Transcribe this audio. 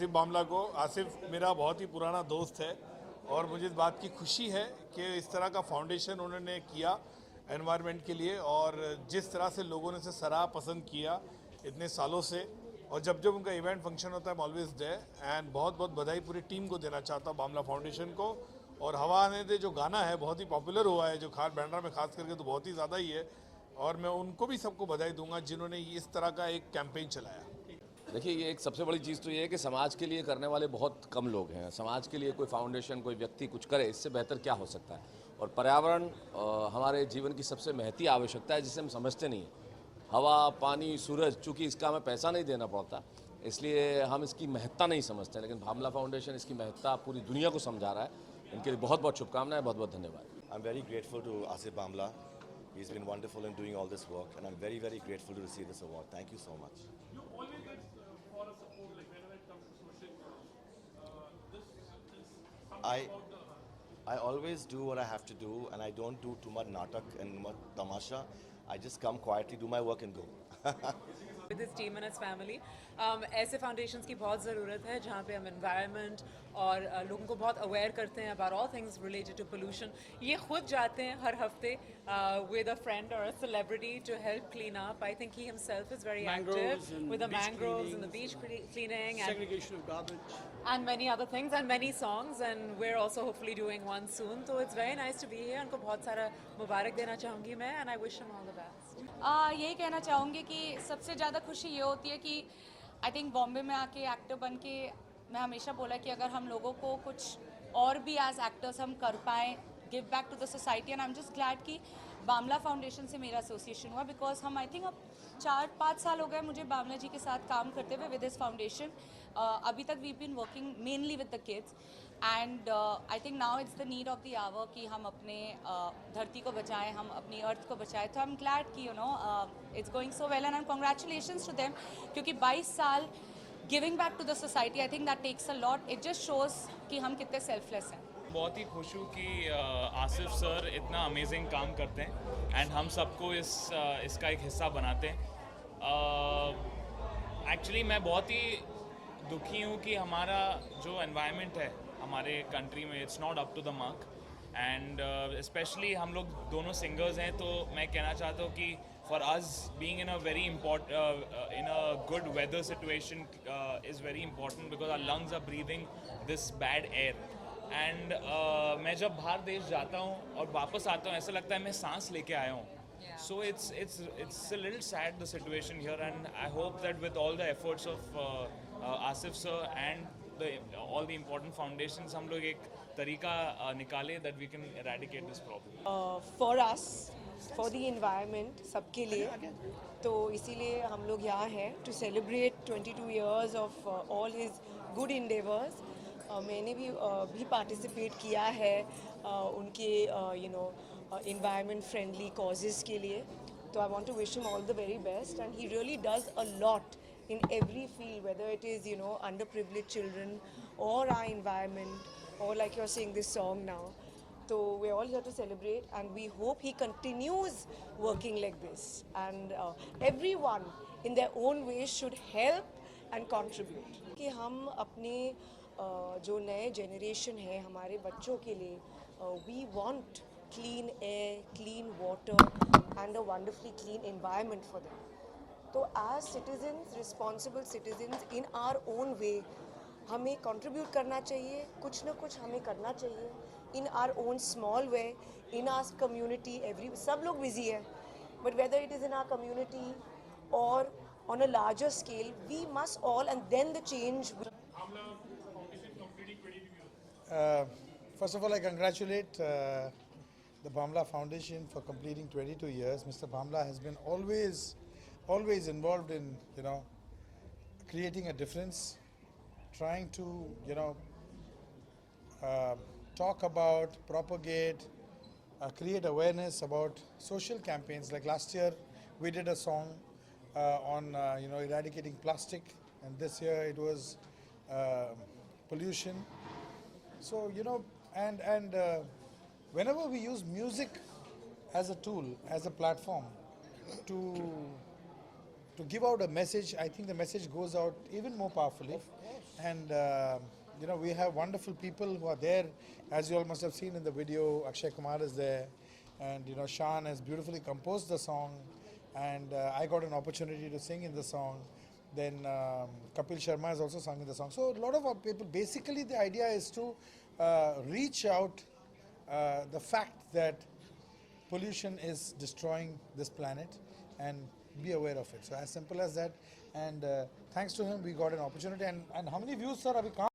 आसिफ बामला को। आसिफ मेरा बहुत ही पुराना दोस्त है और मुझे इस बात की खुशी है कि इस तरह का फाउंडेशन उन्होंने किया एनवायरनमेंट के लिए, और जिस तरह से लोगों ने इसे सराहा पसंद किया इतने सालों से। और जब जब उनका इवेंट फंक्शन होता है I am always there, and बहुत बहुत बधाई पूरी टीम को देना चाहता हूँ, बामला फाउंडेशन को। और हवा आने दे जो गाना है बहुत ही पॉपुलर हुआ है, जो खास बैंड्रा में खास करके तो बहुत ही ज़्यादा ही है, और मैं उनको भी सबको बधाई दूंगा जिन्होंने इस तरह का एक कैंपेन चलाया। देखिए, ये एक सबसे बड़ी चीज़ तो ये है कि समाज के लिए करने वाले बहुत कम लोग हैं। समाज के लिए कोई फाउंडेशन, कोई व्यक्ति कुछ करे, इससे बेहतर क्या हो सकता है। और पर्यावरण हमारे जीवन की सबसे महती आवश्यकता है, जिसे हम समझते नहीं हैं। हवा, पानी, सूरज, चूँकि इसका हमें पैसा नहीं देना पड़ता, इसलिए हम इसकी महत्ता नहीं समझते, लेकिन बामला फाउंडेशन इसकी महत्ता पूरी दुनिया को समझा रहा है। इनके लिए बहुत बहुत शुभकामनाएं, बहुत बहुत धन्यवाद। I'm very grateful to Asif Bamla. He's been wonderful in doing all this work, and I'm very, very grateful to receive this award. Thank you so much. You always get for a support, like whenever it comes to social this is something I about the I always do what I have to do, and I don't do too much natak and much tamasha. I just come quietly, do my work, and go. with his team and his family. ऐसे foundations की बहुत ज़रूरत है जहाँ पे हम environment और लोगों को बहुत अवेयर करते हैं about all things related to pollution. ये खुद जाते हैं हर हफ्ते विद अ फ्रेंड और a celebrity to help clean up. I think he himself is very active with the mangroves and the beach cleaning segregation of garbage. and many other things and many songs, and we're also hopefully doing one soon, so it's very nice to be here. उनको बहुत सारा मुबारक देना चाहूँगी मैं, and I wish him all the best. यही कहना चाहूँगी कि सबसे ज़्यादा खुशी ये होती है कि आई थिंक बॉम्बे में आके एक्टर बन के मैं हमेशा बोला कि अगर हम लोगों को कुछ और भी एज एक्टर्स हम कर पाएँ, give back to the society, and I am just glad कि बामला फाउंडेशन से मेरा एसोसिएशन हुआ, बिकॉज हम आई थिंक अब 4-5 साल हो गए मुझे बामला जी के साथ काम करते हुए विद दिस फाउंडेशन। अभी तक we been working mainly with the kids, and I think now it's the need of the hour कि हम अपने धरती को बचाएं, हम अपनी अर्थ को बचाएं। तो आई एम ग्लैड कि it's going so well, and I am congratulations to them, क्योंकि 22 साल giving back to the society, I think that takes a lot. It just shows कि हम कितने सेल्फलेस हैं। बहुत ही खुश हूँ कि आसिफ सर इतना अमेजिंग काम करते हैं एंड हम सबको इसका एक हिस्सा बनाते हैं। एक्चुअली मैं बहुत ही दुखी हूँ कि हमारा जो एनवायरनमेंट है हमारे कंट्री में, it's not up to the mark, and specially हम लोग दोनों सिंगर्स हैं, तो मैं कहना चाहता हूँ कि for us being in a very in a good weather situation is very important, because our lungs are breathing this bad air. And मैं जब बाहर देश जाता हूँ और वापस आता हूँ, ऐसा लगता है मैं सांस लेके आया हूँ। सो it's a little sad the situation here, and I hope that with all the efforts of Asif sir and all the important foundations, हम लोग एक तरीका निकाले that we can eradicate this problem. For us, for the environment, सबके लिए, तो इसीलिए हम लोग यहाँ हैं to celebrate 22 years of all his good endeavors. मैंने भी पार्टिसिपेट किया है उनके environment friendly causes के लिए, तो I want to wish him all the very best, and he really does a lot in every field, whether it is underprivileged children or our environment, or like you're saying this song now. So we're all here to celebrate, and we hope he continues working like this, and everyone in their own ways should help and contribute. कि हम अपने जो नए generation है हमारे बच्चों के लिए, we want clean air, clean water and a wonderfully clean environment for them. तो as citizens, responsible citizens in our own way, हमें contribute करना चाहिए, कुछ ना कुछ हमें करना चाहिए in our own small way, in our community. सब लोग busy है, but whether it is in our community or on a larger scale, we must all, and then the change will. First of all, I congratulate the Bamla Foundation for completing 22 years. Mr. Bamla has been always involved in, creating a difference, trying to, talk about, propagate, create awareness about social campaigns. Like last year, we did a song on, eradicating plastic, and this year it was pollution. So, and whenever we use music as a tool, as a platform to give out a message, I think the message goes out even more powerfully. and you know, we have wonderful people who are there. As you all must have seen in the video, Akshay Kumar is there, and you know, Shan has beautifully composed the song, and I got an opportunity to sing in the song. Then Kapil Sharma has also sung in the song. So a lot of our people, basically the idea is to reach out the fact that pollution is destroying this planet and be aware of it. So as simple as that. And thanks to him, we got an opportunity. And how many views, sir? Abhi kahan